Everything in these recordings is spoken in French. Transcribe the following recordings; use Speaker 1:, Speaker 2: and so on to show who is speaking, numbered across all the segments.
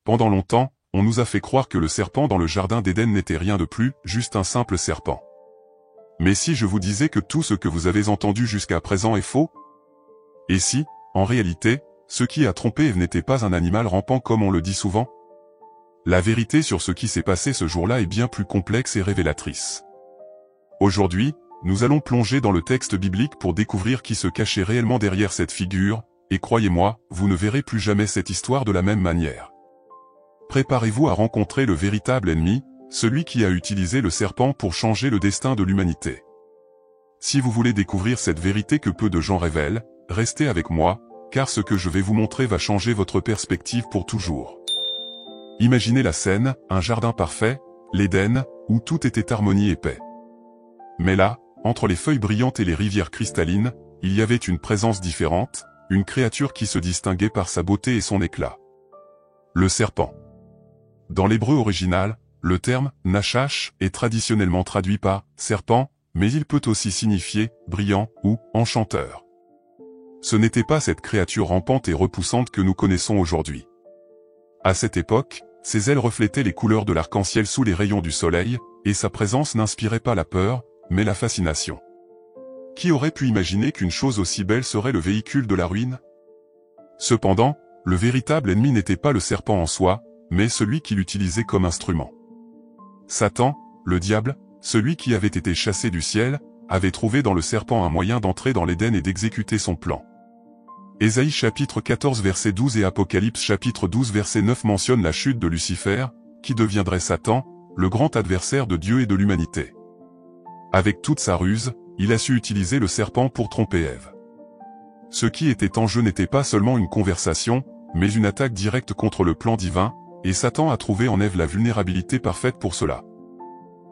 Speaker 1: pendant longtemps, on nous a fait croire que le serpent dans le jardin d'Éden n'était rien de plus, juste un simple serpent. Mais si je vous disais que tout ce que vous avez entendu jusqu'à présent est faux? Et si, en réalité, ce qui a trompé Ève n'était pas un animal rampant comme on le dit souvent? La vérité sur ce qui s'est passé ce jour-là est bien plus complexe et révélatrice. Aujourd'hui, nous allons plonger dans le texte biblique pour découvrir qui se cachait réellement derrière cette figure, et croyez-moi, vous ne verrez plus jamais cette histoire de la même manière. Préparez-vous à rencontrer le véritable ennemi, celui qui a utilisé le serpent pour changer le destin de l'humanité. Si vous voulez découvrir cette vérité que peu de gens révèlent, restez avec moi, car ce que je vais vous montrer va changer votre perspective pour toujours. Imaginez la scène, un jardin parfait, l'Éden, où tout était harmonie et paix. Mais là, entre les feuilles brillantes et les rivières cristallines, il y avait une présence différente, une créature qui se distinguait par sa beauté et son éclat. Le serpent. Dans l'hébreu original, le terme « nachash » est traditionnellement traduit par « serpent », mais il peut aussi signifier « brillant » ou « enchanteur ». Ce n'était pas cette créature rampante et repoussante que nous connaissons aujourd'hui. À cette époque, ses ailes reflétaient les couleurs de l'arc-en-ciel sous les rayons du soleil, et sa présence n'inspirait pas la peur, mais la fascination. Qui aurait pu imaginer qu'une chose aussi belle serait le véhicule de la ruine? Cependant, le véritable ennemi n'était pas le serpent en soi, mais celui qui l'utilisait comme instrument. Satan, le diable, celui qui avait été chassé du ciel, avait trouvé dans le serpent un moyen d'entrer dans l'Éden et d'exécuter son plan. Ésaïe chapitre 14 verset 12 et Apocalypse chapitre 12 verset 9 mentionnent la chute de Lucifer, qui deviendrait Satan, le grand adversaire de Dieu et de l'humanité. Avec toute sa ruse, il a su utiliser le serpent pour tromper Ève. Ce qui était en jeu n'était pas seulement une conversation, mais une attaque directe contre le plan divin, et Satan a trouvé en Ève la vulnérabilité parfaite pour cela.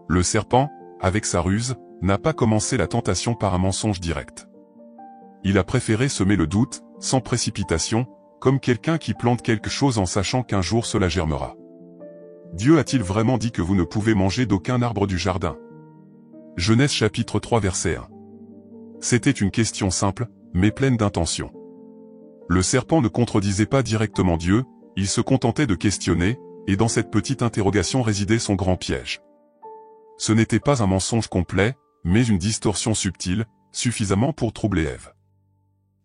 Speaker 1: Le serpent, avec sa ruse, n'a pas commencé la tentation par un mensonge direct. Il a préféré semer le doute, sans précipitation, comme quelqu'un qui plante quelque chose en sachant qu'un jour cela germera. Dieu a-t-il vraiment dit que vous ne pouvez manger d'aucun arbre du jardin? Genèse chapitre 3 verset 1. C'était une question simple, mais pleine d'intention. Le serpent ne contredisait pas directement Dieu, il se contentait de questionner, et dans cette petite interrogation résidait son grand piège. Ce n'était pas un mensonge complet, mais une distorsion subtile, suffisamment pour troubler Ève.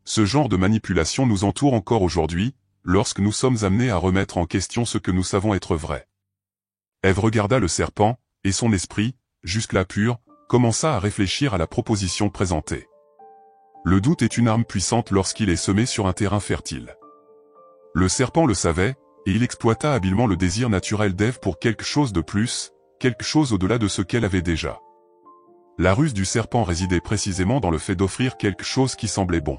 Speaker 1: Ce genre de manipulation nous entoure encore aujourd'hui, lorsque nous sommes amenés à remettre en question ce que nous savons être vrai. Ève regarda le serpent, et son esprit, jusque-là pur, commença à réfléchir à la proposition présentée. Le doute est une arme puissante lorsqu'il est semé sur un terrain fertile. Le serpent le savait, et il exploita habilement le désir naturel d'Ève pour quelque chose de plus, quelque chose au-delà de ce qu'elle avait déjà. La ruse du serpent résidait précisément dans le fait d'offrir quelque chose qui semblait bon.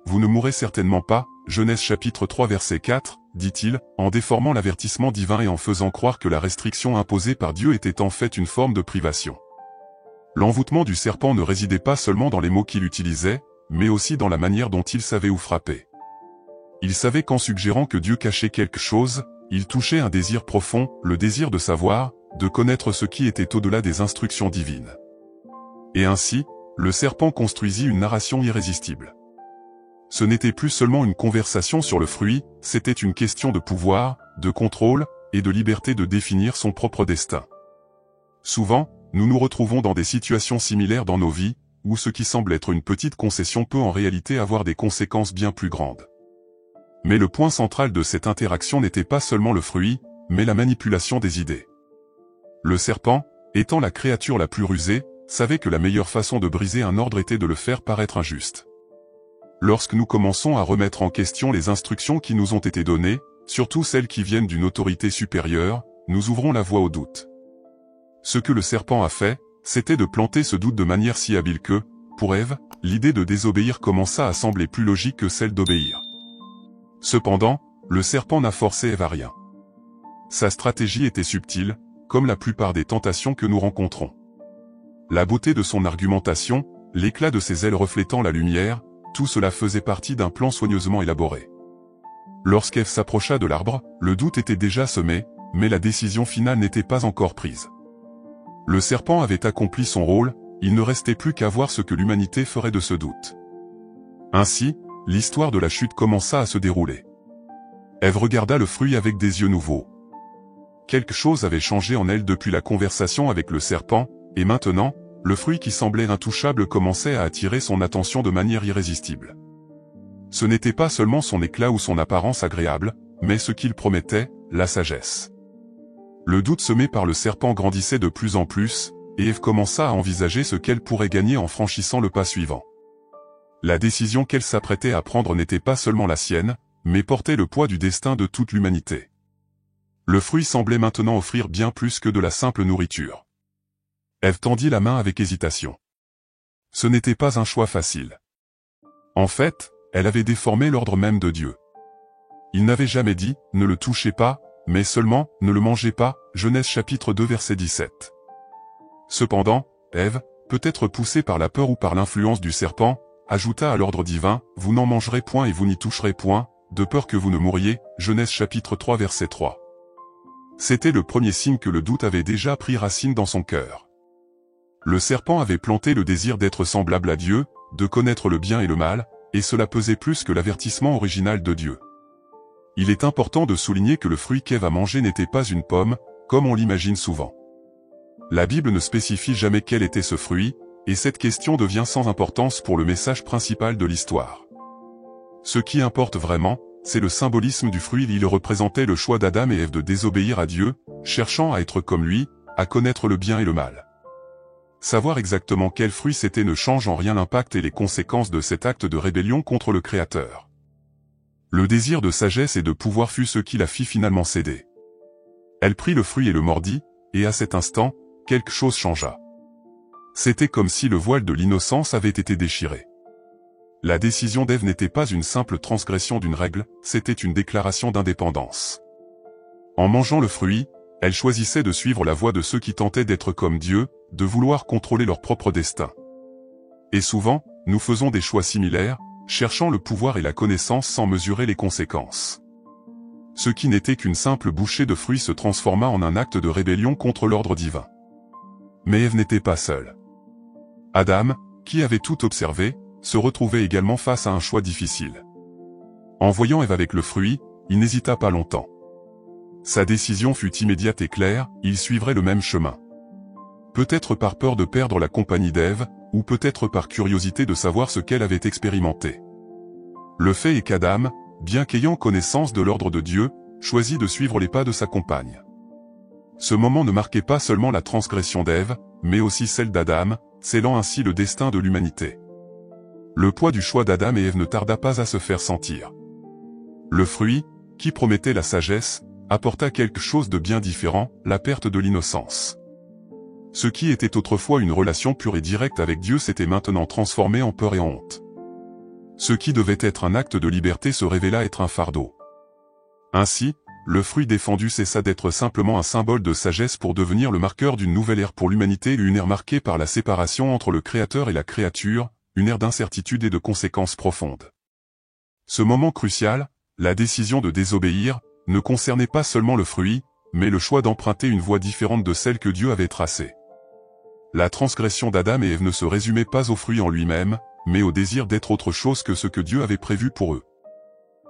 Speaker 1: Vous ne mourrez certainement pas, Genèse chapitre 3 verset 4, dit-il, en déformant l'avertissement divin et en faisant croire que la restriction imposée par Dieu était en fait une forme de privation. L'envoûtement du serpent ne résidait pas seulement dans les mots qu'il utilisait, mais aussi dans la manière dont il savait où frapper. Il savait qu'en suggérant que Dieu cachait quelque chose, il touchait un désir profond, le désir de savoir, de connaître ce qui était au-delà des instructions divines. Et ainsi, le serpent construisit une narration irrésistible. Ce n'était plus seulement une conversation sur le fruit, c'était une question de pouvoir, de contrôle, et de liberté de définir son propre destin. Souvent, nous nous retrouvons dans des situations similaires dans nos vies, où ce qui semble être une petite concession peut en réalité avoir des conséquences bien plus grandes. Mais le point central de cette interaction n'était pas seulement le fruit, mais la manipulation des idées. Le serpent, étant la créature la plus rusée, savait que la meilleure façon de briser un ordre était de le faire paraître injuste. Lorsque nous commençons à remettre en question les instructions qui nous ont été données, surtout celles qui viennent d'une autorité supérieure, nous ouvrons la voie au doute. Ce que le serpent a fait, c'était de planter ce doute de manière si habile que, pour Ève, l'idée de désobéir commença à sembler plus logique que celle d'obéir. Cependant, le serpent n'a forcé Ève à rien. Sa stratégie était subtile, comme la plupart des tentations que nous rencontrons. La beauté de son argumentation, l'éclat de ses ailes reflétant la lumière, tout cela faisait partie d'un plan soigneusement élaboré. Lorsqu'Ève s'approcha de l'arbre, le doute était déjà semé, mais la décision finale n'était pas encore prise. Le serpent avait accompli son rôle, il ne restait plus qu'à voir ce que l'humanité ferait de ce doute. Ainsi, l'histoire de la chute commença à se dérouler. Ève regarda le fruit avec des yeux nouveaux. Quelque chose avait changé en elle depuis la conversation avec le serpent, et maintenant, le fruit qui semblait intouchable commençait à attirer son attention de manière irrésistible. Ce n'était pas seulement son éclat ou son apparence agréable, mais ce qu'il promettait, la sagesse. Le doute semé par le serpent grandissait de plus en plus, et Ève commença à envisager ce qu'elle pourrait gagner en franchissant le pas suivant. La décision qu'elle s'apprêtait à prendre n'était pas seulement la sienne, mais portait le poids du destin de toute l'humanité. Le fruit semblait maintenant offrir bien plus que de la simple nourriture. Ève tendit la main avec hésitation. Ce n'était pas un choix facile. En fait, elle avait déformé l'ordre même de Dieu. Il n'avait jamais dit « ne le touchez pas », mais seulement « ne le mangez pas », Genèse chapitre 2 verset 17. Cependant, Ève, peut-être poussée par la peur ou par l'influence du serpent, ajouta à l'ordre divin « vous n'en mangerez point et vous n'y toucherez point, de peur que vous ne mouriez », Genèse chapitre 3 verset 3. C'était le premier signe que le doute avait déjà pris racine dans son cœur. Le serpent avait planté le désir d'être semblable à Dieu, de connaître le bien et le mal, et cela pesait plus que l'avertissement original de Dieu. Il est important de souligner que le fruit qu'Ève a mangé n'était pas une pomme, comme on l'imagine souvent. La Bible ne spécifie jamais quel était ce fruit, et cette question devient sans importance pour le message principal de l'histoire. Ce qui importe vraiment, c'est le symbolisme du fruit. Il représentait le choix d'Adam et Ève de désobéir à Dieu, cherchant à être comme lui, à connaître le bien et le mal. Savoir exactement quel fruit c'était ne change en rien l'impact et les conséquences de cet acte de rébellion contre le Créateur. Le désir de sagesse et de pouvoir fut ce qui la fit finalement céder. Elle prit le fruit et le mordit, et à cet instant, quelque chose changea. C'était comme si le voile de l'innocence avait été déchiré. La décision d'Ève n'était pas une simple transgression d'une règle, c'était une déclaration d'indépendance. En mangeant le fruit, elle choisissait de suivre la voie de ceux qui tentaient d'être comme Dieu, de vouloir contrôler leur propre destin. Et souvent, nous faisons des choix similaires, cherchant le pouvoir et la connaissance sans mesurer les conséquences. Ce qui n'était qu'une simple bouchée de fruits se transforma en un acte de rébellion contre l'ordre divin. Mais Ève n'était pas seule. Adam, qui avait tout observé, se retrouvait également face à un choix difficile. En voyant Ève avec le fruit, il n'hésita pas longtemps. Sa décision fut immédiate et claire, il suivrait le même chemin. Peut-être par peur de perdre la compagnie d'Ève, ou peut-être par curiosité de savoir ce qu'elle avait expérimenté. Le fait est qu'Adam, bien qu'ayant connaissance de l'ordre de Dieu, choisit de suivre les pas de sa compagne. Ce moment ne marquait pas seulement la transgression d'Ève, mais aussi celle d'Adam, scellant ainsi le destin de l'humanité. Le poids du choix d'Adam et Ève ne tarda pas à se faire sentir. Le fruit, qui promettait la sagesse, apporta quelque chose de bien différent, la perte de l'innocence. Ce qui était autrefois une relation pure et directe avec Dieu s'était maintenant transformé en peur et en honte. Ce qui devait être un acte de liberté se révéla être un fardeau. Ainsi, le fruit défendu cessa d'être simplement un symbole de sagesse pour devenir le marqueur d'une nouvelle ère pour l'humanité, une ère marquée par la séparation entre le Créateur et la créature, une ère d'incertitude et de conséquences profondes. Ce moment crucial, la décision de désobéir, ne concernait pas seulement le fruit, mais le choix d'emprunter une voie différente de celle que Dieu avait tracée. La transgression d'Adam et Ève ne se résumait pas au fruit en lui-même, mais au désir d'être autre chose que ce que Dieu avait prévu pour eux.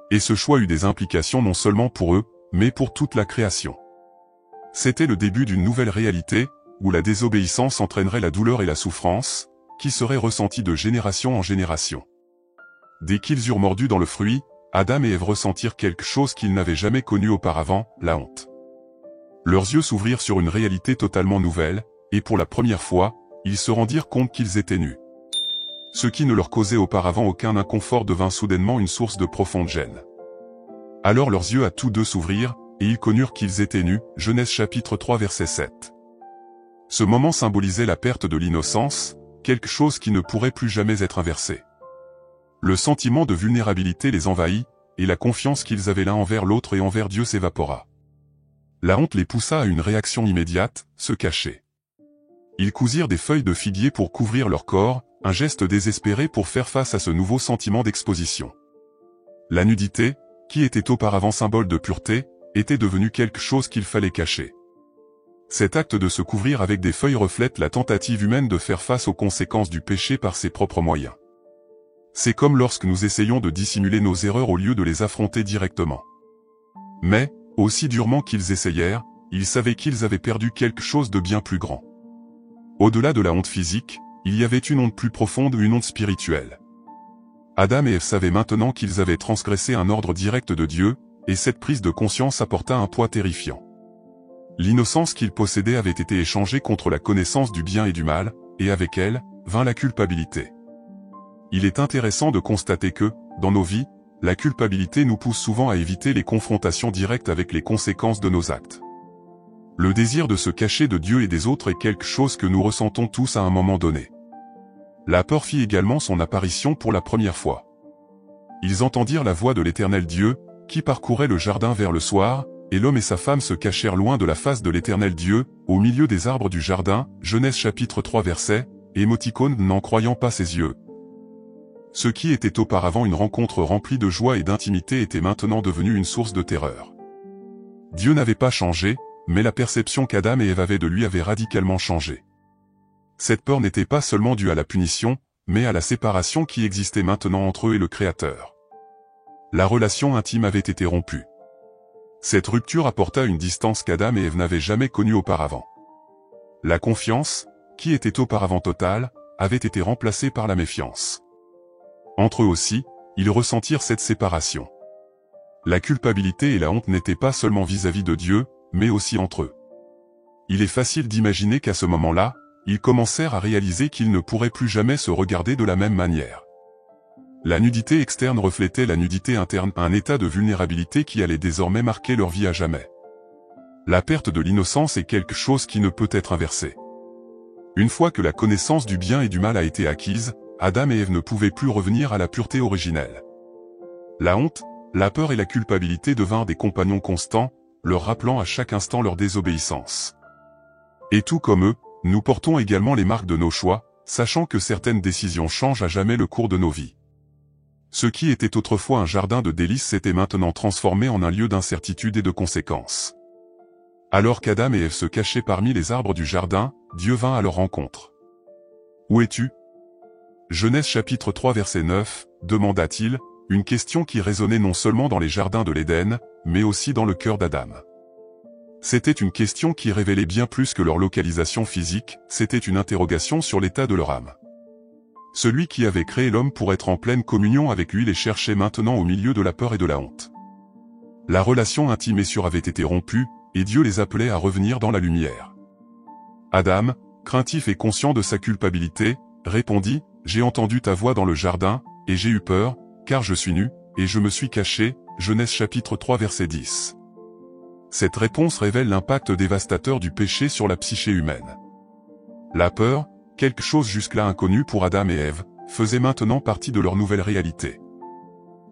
Speaker 1: Et ce choix eut des implications non seulement pour eux, mais pour toute la création. C'était le début d'une nouvelle réalité, où la désobéissance entraînerait la douleur et la souffrance, qui seraient ressenties de génération en génération. Dès qu'ils eurent mordu dans le fruit, Adam et Ève ressentirent quelque chose qu'ils n'avaient jamais connu auparavant, la honte. Leurs yeux s'ouvrirent sur une réalité totalement nouvelle, et pour la première fois, ils se rendirent compte qu'ils étaient nus. Ce qui ne leur causait auparavant aucun inconfort devint soudainement une source de profonde gêne. Alors leurs yeux à tous deux s'ouvrirent, et ils connurent qu'ils étaient nus, Genèse chapitre 3 verset 7. Ce moment symbolisait la perte de l'innocence, quelque chose qui ne pourrait plus jamais être inversé. Le sentiment de vulnérabilité les envahit, et la confiance qu'ils avaient l'un envers l'autre et envers Dieu s'évapora. La honte les poussa à une réaction immédiate, se cacher. Ils cousirent des feuilles de figuier pour couvrir leur corps, un geste désespéré pour faire face à ce nouveau sentiment d'exposition. La nudité, qui était auparavant symbole de pureté, était devenue quelque chose qu'il fallait cacher. Cet acte de se couvrir avec des feuilles reflète la tentative humaine de faire face aux conséquences du péché par ses propres moyens. C'est comme lorsque nous essayons de dissimuler nos erreurs au lieu de les affronter directement. Mais, aussi durement qu'ils essayèrent, ils savaient qu'ils avaient perdu quelque chose de bien plus grand. Au-delà de la honte physique, il y avait une honte plus profonde, une honte spirituelle. Adam et Ève savaient maintenant qu'ils avaient transgressé un ordre direct de Dieu, et cette prise de conscience apporta un poids terrifiant. L'innocence qu'ils possédaient avait été échangée contre la connaissance du bien et du mal, et avec elle, vint la culpabilité. Il est intéressant de constater que, dans nos vies, la culpabilité nous pousse souvent à éviter les confrontations directes avec les conséquences de nos actes. Le désir de se cacher de Dieu et des autres est quelque chose que nous ressentons tous à un moment donné. La peur fit également son apparition pour la première fois. Ils entendirent la voix de l'Éternel Dieu, qui parcourait le jardin vers le soir, et l'homme et sa femme se cachèrent loin de la face de l'Éternel Dieu, au milieu des arbres du jardin, Genèse chapitre 3 verset, émoticône n'en croyant pas ses yeux. Ce qui était auparavant une rencontre remplie de joie et d'intimité était maintenant devenu une source de terreur. Dieu n'avait pas changé, mais la perception qu'Adam et Ève avaient de lui avait radicalement changé. Cette peur n'était pas seulement due à la punition, mais à la séparation qui existait maintenant entre eux et le Créateur. La relation intime avait été rompue. Cette rupture apporta une distance qu'Adam et Ève n'avaient jamais connue auparavant. La confiance, qui était auparavant totale, avait été remplacée par la méfiance. Entre eux aussi, ils ressentirent cette séparation. La culpabilité et la honte n'étaient pas seulement vis-à-vis de Dieu, mais aussi entre eux. Il est facile d'imaginer qu'à ce moment-là, ils commencèrent à réaliser qu'ils ne pourraient plus jamais se regarder de la même manière. La nudité externe reflétait la nudité interne, un état de vulnérabilité qui allait désormais marquer leur vie à jamais. La perte de l'innocence est quelque chose qui ne peut être inversé. Une fois que la connaissance du bien et du mal a été acquise, Adam et Ève ne pouvaient plus revenir à la pureté originelle. La honte, la peur et la culpabilité devinrent des compagnons constants, leur rappelant à chaque instant leur désobéissance. Et tout comme eux, nous portons également les marques de nos choix, sachant que certaines décisions changent à jamais le cours de nos vies. Ce qui était autrefois un jardin de délices s'était maintenant transformé en un lieu d'incertitude et de conséquences. Alors qu'Adam et Ève se cachaient parmi les arbres du jardin, Dieu vint à leur rencontre. « Où es-tu » Genèse chapitre 3 verset 9, demanda-t-il, une question qui résonnait non seulement dans les jardins de l'Éden, mais aussi dans le cœur d'Adam. C'était une question qui révélait bien plus que leur localisation physique, c'était une interrogation sur l'état de leur âme. Celui qui avait créé l'homme pour être en pleine communion avec lui les cherchait maintenant au milieu de la peur et de la honte. La relation intime et sûre avait été rompue, et Dieu les appelait à revenir dans la lumière. Adam, craintif et conscient de sa culpabilité, répondit, « J'ai entendu ta voix dans le jardin, et j'ai eu peur, car je suis nu, et je me suis caché. » Genèse chapitre 3 verset 10. Cette réponse révèle l'impact dévastateur du péché sur la psyché humaine. La peur, quelque chose jusque-là inconnu pour Adam et Ève, faisait maintenant partie de leur nouvelle réalité.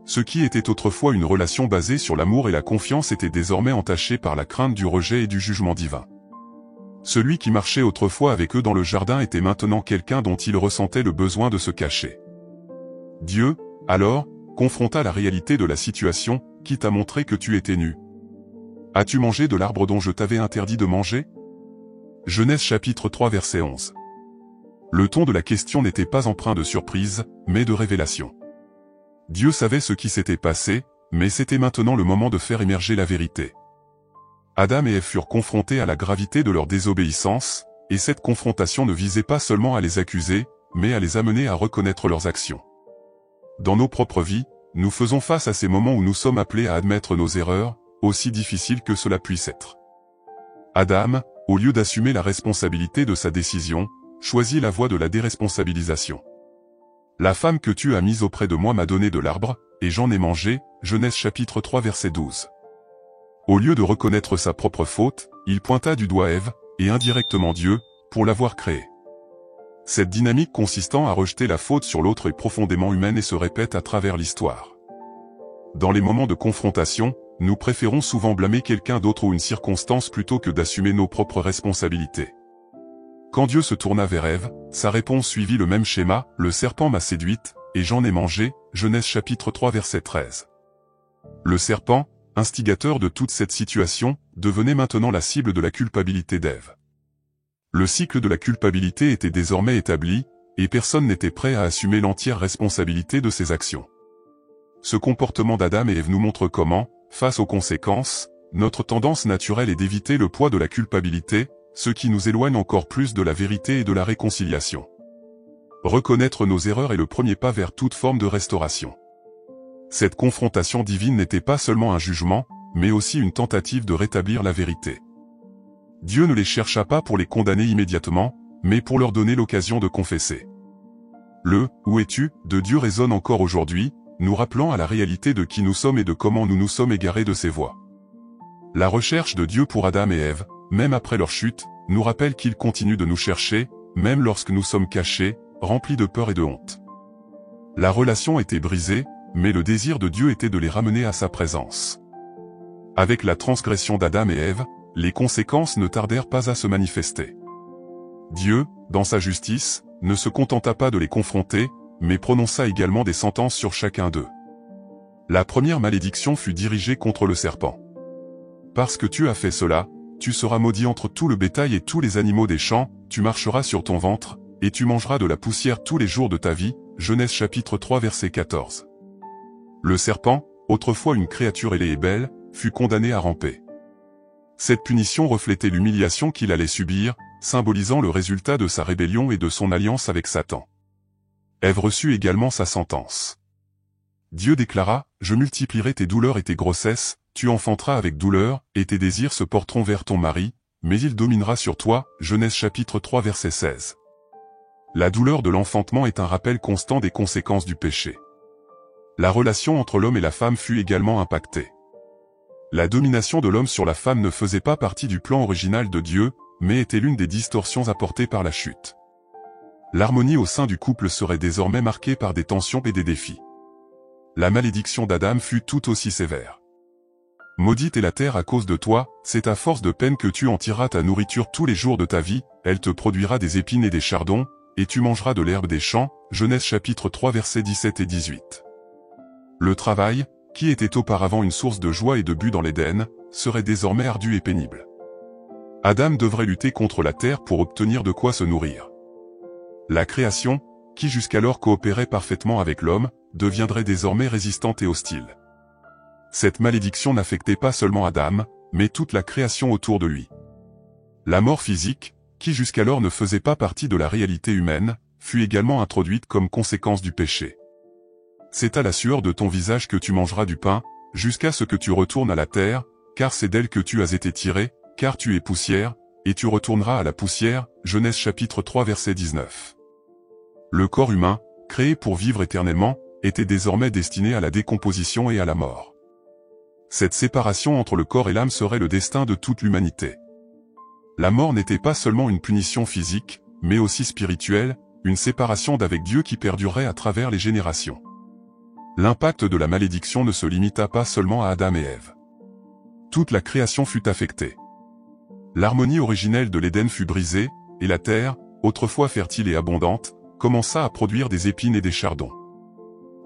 Speaker 1: Ce qui était autrefois une relation basée sur l'amour et la confiance était désormais entaché par la crainte du rejet et du jugement divin. Celui qui marchait autrefois avec eux dans le jardin était maintenant quelqu'un dont ils ressentaient le besoin de se cacher. Dieu, alors, confronta la réalité de la situation, qui t'a montré que tu étais nu. As-tu mangé de l'arbre dont je t'avais interdit de manger? Genèse chapitre 3 verset 11. Le ton de la question n'était pas empreint de surprise, mais de révélation. Dieu savait ce qui s'était passé, mais c'était maintenant le moment de faire émerger la vérité. Adam et Ève furent confrontés à la gravité de leur désobéissance, et cette confrontation ne visait pas seulement à les accuser, mais à les amener à reconnaître leurs actions. Dans nos propres vies, nous faisons face à ces moments où nous sommes appelés à admettre nos erreurs, aussi difficiles que cela puisse être. Adam, au lieu d'assumer la responsabilité de sa décision, choisit la voie de la déresponsabilisation. La femme que tu as mise auprès de moi m'a donné de l'arbre, et j'en ai mangé, Genèse chapitre 3 verset 12. Au lieu de reconnaître sa propre faute, il pointa du doigt Ève, et indirectement Dieu, pour l'avoir créée. Cette dynamique consistant à rejeter la faute sur l'autre est profondément humaine et se répète à travers l'histoire. Dans les moments de confrontation, nous préférons souvent blâmer quelqu'un d'autre ou une circonstance plutôt que d'assumer nos propres responsabilités. Quand Dieu se tourna vers Ève, sa réponse suivit le même schéma, « Le serpent m'a séduite, et j'en ai mangé » Genèse chapitre 3 verset 13. Le serpent, instigateur de toute cette situation, devenait maintenant la cible de la culpabilité d'Ève. Le cycle de la culpabilité était désormais établi, et personne n'était prêt à assumer l'entière responsabilité de ses actions. Ce comportement d'Adam et Ève nous montre comment, face aux conséquences, notre tendance naturelle est d'éviter le poids de la culpabilité, ce qui nous éloigne encore plus de la vérité et de la réconciliation. Reconnaître nos erreurs est le premier pas vers toute forme de restauration. Cette confrontation divine n'était pas seulement un jugement, mais aussi une tentative de rétablir la vérité. Dieu ne les chercha pas pour les condamner immédiatement, mais pour leur donner l'occasion de confesser. Le « Où es-tu » de Dieu résonne encore aujourd'hui, nous rappelant à la réalité de qui nous sommes et de comment nous nous sommes égarés de ses voies. La recherche de Dieu pour Adam et Ève, même après leur chute, nous rappelle qu'il continue de nous chercher, même lorsque nous sommes cachés, remplis de peur et de honte. La relation était brisée, mais le désir de Dieu était de les ramener à sa présence. Avec la transgression d'Adam et Ève, les conséquences ne tardèrent pas à se manifester. Dieu, dans sa justice, ne se contenta pas de les confronter, mais prononça également des sentences sur chacun d'eux. La première malédiction fut dirigée contre le serpent. « Parce que tu as fait cela, tu seras maudit entre tout le bétail et tous les animaux des champs, tu marcheras sur ton ventre, et tu mangeras de la poussière tous les jours de ta vie. » Genèse chapitre 3 verset 14. Le serpent, autrefois une créature ailée et belle, fut condamné à ramper. Cette punition reflétait l'humiliation qu'il allait subir, symbolisant le résultat de sa rébellion et de son alliance avec Satan. Ève reçut également sa sentence. Dieu déclara, « Je multiplierai tes douleurs et tes grossesses, tu enfanteras avec douleur, et tes désirs se porteront vers ton mari, mais il dominera sur toi. » Genèse chapitre 3 verset 16. La douleur de l'enfantement est un rappel constant des conséquences du péché. La relation entre l'homme et la femme fut également impactée. La domination de l'homme sur la femme ne faisait pas partie du plan original de Dieu, mais était l'une des distorsions apportées par la chute. L'harmonie au sein du couple serait désormais marquée par des tensions et des défis. La malédiction d'Adam fut tout aussi sévère. « Maudite est la terre à cause de toi, c'est à force de peine que tu en tireras ta nourriture tous les jours de ta vie, elle te produira des épines et des chardons, et tu mangeras de l'herbe des champs. » Genèse chapitre 3 versets 17 et 18. Le travail, qui était auparavant une source de joie et de but dans l'Éden, serait désormais ardu et pénible. Adam devrait lutter contre la terre pour obtenir de quoi se nourrir. La création, qui jusqu'alors coopérait parfaitement avec l'homme, deviendrait désormais résistante et hostile. Cette malédiction n'affectait pas seulement Adam, mais toute la création autour de lui. La mort physique, qui jusqu'alors ne faisait pas partie de la réalité humaine, fut également introduite comme conséquence du péché. C'est à la sueur de ton visage que tu mangeras du pain, jusqu'à ce que tu retournes à la terre, car c'est d'elle que tu as été tiré, car tu es poussière, et tu retourneras à la poussière. Genèse chapitre 3 verset 19. Le corps humain, créé pour vivre éternellement, était désormais destiné à la décomposition et à la mort. Cette séparation entre le corps et l'âme serait le destin de toute l'humanité. La mort n'était pas seulement une punition physique, mais aussi spirituelle, une séparation d'avec Dieu qui perdurerait à travers les générations. L'impact de la malédiction ne se limita pas seulement à Adam et Ève. Toute la création fut affectée. L'harmonie originelle de l'Éden fut brisée, et la terre, autrefois fertile et abondante, commença à produire des épines et des chardons.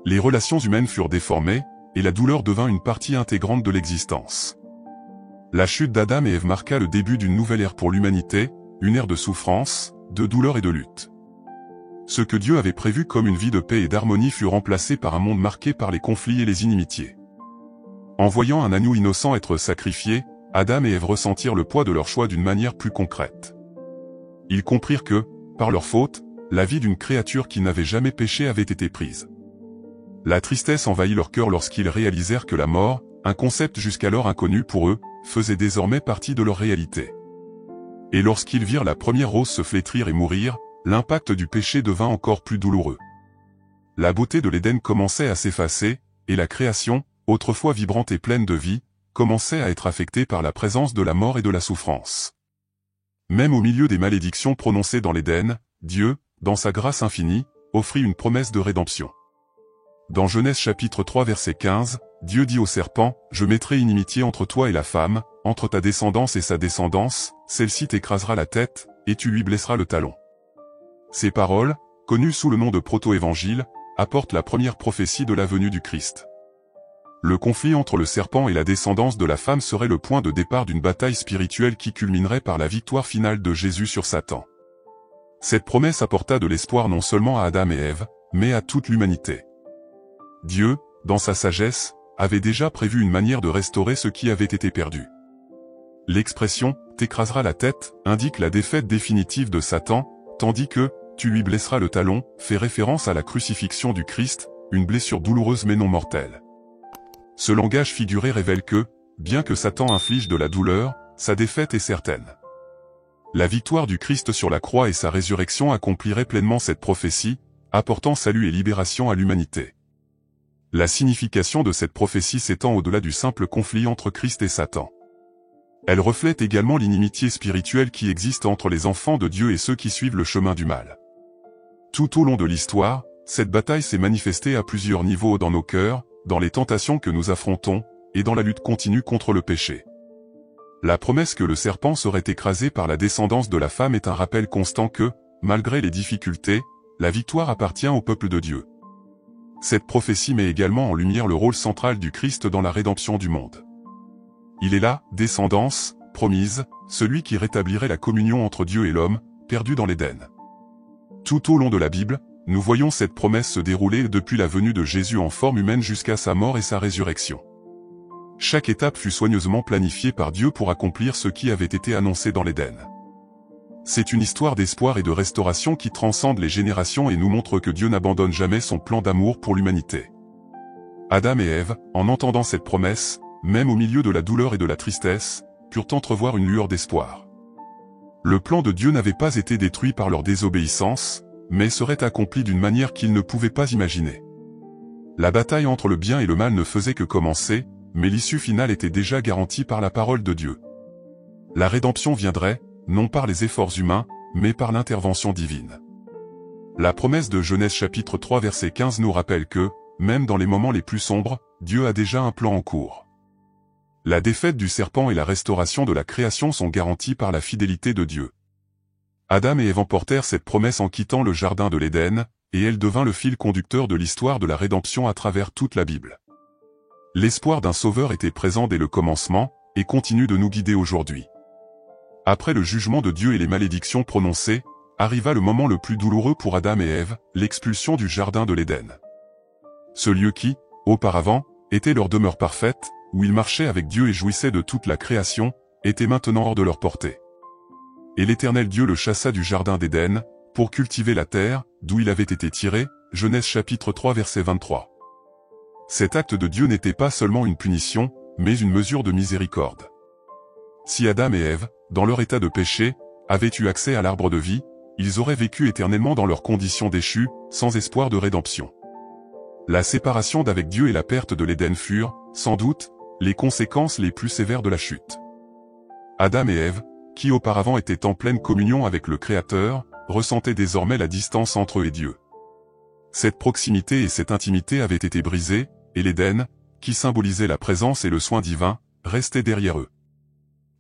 Speaker 1: Les relations humaines furent déformées, et la douleur devint une partie intégrante de l'existence. La chute d'Adam et Ève marqua le début d'une nouvelle ère pour l'humanité, une ère de souffrance, de douleur et de lutte. Ce que Dieu avait prévu comme une vie de paix et d'harmonie fut remplacé par un monde marqué par les conflits et les inimitiés. En voyant un agneau innocent être sacrifié, Adam et Ève ressentirent le poids de leur choix d'une manière plus concrète. Ils comprirent que, par leur faute, la vie d'une créature qui n'avait jamais péché avait été prise. La tristesse envahit leur cœur lorsqu'ils réalisèrent que la mort, un concept jusqu'alors inconnu pour eux, faisait désormais partie de leur réalité. Et lorsqu'ils virent la première rose se flétrir et mourir, l'impact du péché devint encore plus douloureux. La beauté de l'Éden commençait à s'effacer, et la création, autrefois vibrante et pleine de vie, commençait à être affectée par la présence de la mort et de la souffrance. Même au milieu des malédictions prononcées dans l'Éden, Dieu, dans sa grâce infinie, offrit une promesse de rédemption. Dans Genèse chapitre 3 verset 15, Dieu dit au serpent, « Je mettrai inimitié entre toi et la femme, entre ta descendance et sa descendance, celle-ci t'écrasera la tête, et tu lui blesseras le talon. » Ces paroles, connues sous le nom de proto-évangile, apportent la première prophétie de la venue du Christ. Le conflit entre le serpent et la descendance de la femme serait le point de départ d'une bataille spirituelle qui culminerait par la victoire finale de Jésus sur Satan. Cette promesse apporta de l'espoir non seulement à Adam et Ève, mais à toute l'humanité. Dieu, dans sa sagesse, avait déjà prévu une manière de restaurer ce qui avait été perdu. L'expression « t'écraseras la tête » indique la défaite définitive de Satan, tandis que « tu lui blesseras le talon » fait référence à la crucifixion du Christ, une blessure douloureuse mais non mortelle. Ce langage figuré révèle que, bien que Satan inflige de la douleur, sa défaite est certaine. La victoire du Christ sur la croix et sa résurrection accompliraient pleinement cette prophétie, apportant salut et libération à l'humanité. La signification de cette prophétie s'étend au-delà du simple conflit entre Christ et Satan. Elle reflète également l'inimitié spirituelle qui existe entre les enfants de Dieu et ceux qui suivent le chemin du mal. Tout au long de l'histoire, cette bataille s'est manifestée à plusieurs niveaux dans nos cœurs, dans les tentations que nous affrontons, et dans la lutte continue contre le péché. La promesse que le serpent serait écrasé par la descendance de la femme est un rappel constant que, malgré les difficultés, la victoire appartient au peuple de Dieu. Cette prophétie met également en lumière le rôle central du Christ dans la rédemption du monde. Il est la descendance promise, celui qui rétablirait la communion entre Dieu et l'homme, perdu dans l'Éden. Tout au long de la Bible, nous voyons cette promesse se dérouler depuis la venue de Jésus en forme humaine jusqu'à sa mort et sa résurrection. Chaque étape fut soigneusement planifiée par Dieu pour accomplir ce qui avait été annoncé dans l'Éden. C'est une histoire d'espoir et de restauration qui transcende les générations et nous montre que Dieu n'abandonne jamais son plan d'amour pour l'humanité. Adam et Ève, en entendant cette promesse, même au milieu de la douleur et de la tristesse, purent entrevoir une lueur d'espoir. Le plan de Dieu n'avait pas été détruit par leur désobéissance, mais serait accompli d'une manière qu'ils ne pouvaient pas imaginer. La bataille entre le bien et le mal ne faisait que commencer, mais l'issue finale était déjà garantie par la parole de Dieu. La rédemption viendrait, non par les efforts humains, mais par l'intervention divine. La promesse de Genèse chapitre 3 verset 15 nous rappelle que, même dans les moments les plus sombres, Dieu a déjà un plan en cours. La défaite du serpent et la restauration de la création sont garanties par la fidélité de Dieu. Adam et Ève emportèrent cette promesse en quittant le jardin de l'Éden, et elle devint le fil conducteur de l'histoire de la rédemption à travers toute la Bible. L'espoir d'un sauveur était présent dès le commencement, et continue de nous guider aujourd'hui. Après le jugement de Dieu et les malédictions prononcées, arriva le moment le plus douloureux pour Adam et Ève, l'expulsion du jardin de l'Éden. Ce lieu qui, auparavant, était leur demeure parfaite, où ils marchaient avec Dieu et jouissaient de toute la création, était maintenant hors de leur portée. Et l'Éternel Dieu le chassa du jardin d'Éden, pour cultiver la terre, d'où il avait été tiré, Genèse chapitre 3 verset 23. Cet acte de Dieu n'était pas seulement une punition, mais une mesure de miséricorde. Si Adam et Ève, dans leur état de péché, avaient eu accès à l'arbre de vie, ils auraient vécu éternellement dans leurs conditions déchues, sans espoir de rédemption. La séparation d'avec Dieu et la perte de l'Éden furent, sans doute, les conséquences les plus sévères de la chute. Adam et Ève, qui auparavant étaient en pleine communion avec le Créateur, ressentaient désormais la distance entre eux et Dieu. Cette proximité et cette intimité avaient été brisées, et l'Éden, qui symbolisait la présence et le soin divin, restait derrière eux.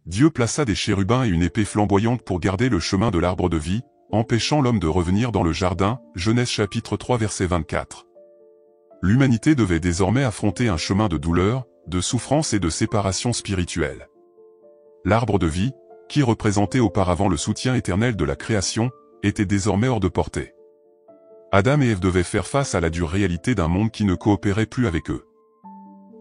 Speaker 1: Dieu plaça des chérubins et une épée flamboyante pour garder le chemin de l'arbre de vie, empêchant l'homme de revenir dans le jardin, Genèse chapitre 3 verset 24. L'humanité devait désormais affronter un chemin de douleur, de souffrance et de séparation spirituelle. L'arbre de vie, qui représentait auparavant le soutien éternel de la création, était désormais hors de portée. Adam et Ève devaient faire face à la dure réalité d'un monde qui ne coopérait plus avec eux.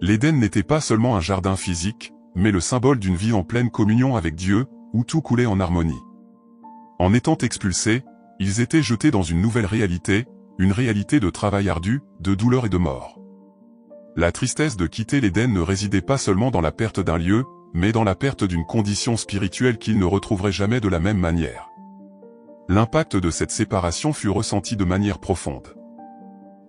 Speaker 1: L'Éden n'était pas seulement un jardin physique, mais le symbole d'une vie en pleine communion avec Dieu, où tout coulait en harmonie. En étant expulsés, ils étaient jetés dans une nouvelle réalité, une réalité de travail ardu, de douleur et de mort. La tristesse de quitter l'Éden ne résidait pas seulement dans la perte d'un lieu, mais dans la perte d'une condition spirituelle qu'ils ne retrouveraient jamais de la même manière. L'impact de cette séparation fut ressenti de manière profonde.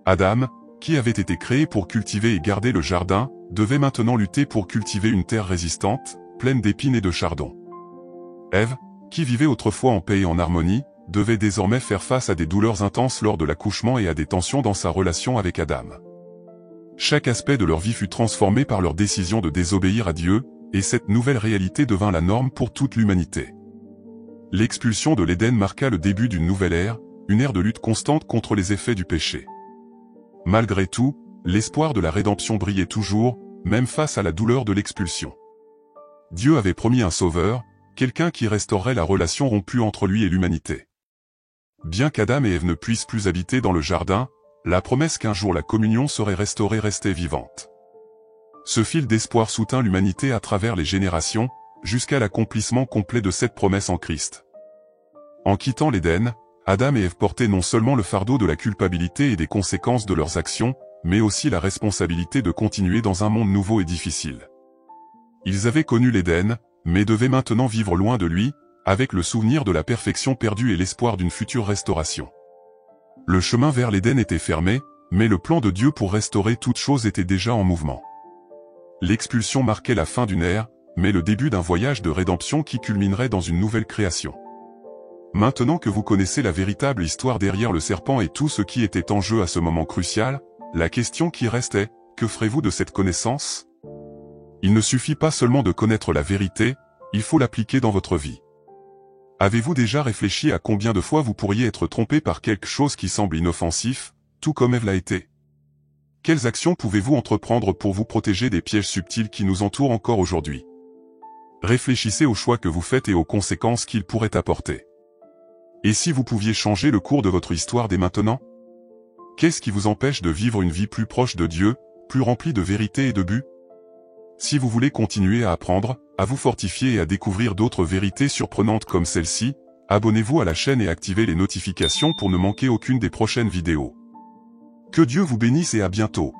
Speaker 1: Adam, qui avait été créé pour cultiver et garder le jardin, devait maintenant lutter pour cultiver une terre résistante, pleine d'épines et de chardons. Ève, qui vivait autrefois en paix et en harmonie, devait désormais faire face à des douleurs intenses lors de l'accouchement et à des tensions dans sa relation avec Adam. Chaque aspect de leur vie fut transformé par leur décision de désobéir à Dieu, et cette nouvelle réalité devint la norme pour toute l'humanité. L'expulsion de l'Éden marqua le début d'une nouvelle ère, une ère de lutte constante contre les effets du péché. Malgré tout, l'espoir de la rédemption brillait toujours, même face à la douleur de l'expulsion. Dieu avait promis un sauveur, quelqu'un qui restaurerait la relation rompue entre lui et l'humanité. Bien qu'Adam et Ève ne puissent plus habiter dans le jardin, la promesse qu'un jour la communion serait restaurée restait vivante. Ce fil d'espoir soutint l'humanité à travers les générations, jusqu'à l'accomplissement complet de cette promesse en Christ. En quittant l'Éden, Adam et Ève portaient non seulement le fardeau de la culpabilité et des conséquences de leurs actions, mais aussi la responsabilité de continuer dans un monde nouveau et difficile. Ils avaient connu l'Éden, mais devaient maintenant vivre loin de lui, avec le souvenir de la perfection perdue et l'espoir d'une future restauration. Le chemin vers l'Éden était fermé, mais le plan de Dieu pour restaurer toute chose était déjà en mouvement. L'expulsion marquait la fin d'une ère, mais le début d'un voyage de rédemption qui culminerait dans une nouvelle création. Maintenant que vous connaissez la véritable histoire derrière le serpent et tout ce qui était en jeu à ce moment crucial, la question qui reste est, que ferez-vous de cette connaissance? Il ne suffit pas seulement de connaître la vérité, il faut l'appliquer dans votre vie. Avez-vous déjà réfléchi à combien de fois vous pourriez être trompé par quelque chose qui semble inoffensif, tout comme Ève l'a été? Quelles actions pouvez-vous entreprendre pour vous protéger des pièges subtils qui nous entourent encore aujourd'hui? Réfléchissez aux choix que vous faites et aux conséquences qu'ils pourraient apporter. Et si vous pouviez changer le cours de votre histoire dès maintenant? Qu'est-ce qui vous empêche de vivre une vie plus proche de Dieu, plus remplie de vérité et de but? Si vous voulez continuer à apprendre, à vous fortifier et à découvrir d'autres vérités surprenantes comme celle-ci, abonnez-vous à la chaîne et activez les notifications pour ne manquer aucune des prochaines vidéos. Que Dieu vous bénisse et à bientôt.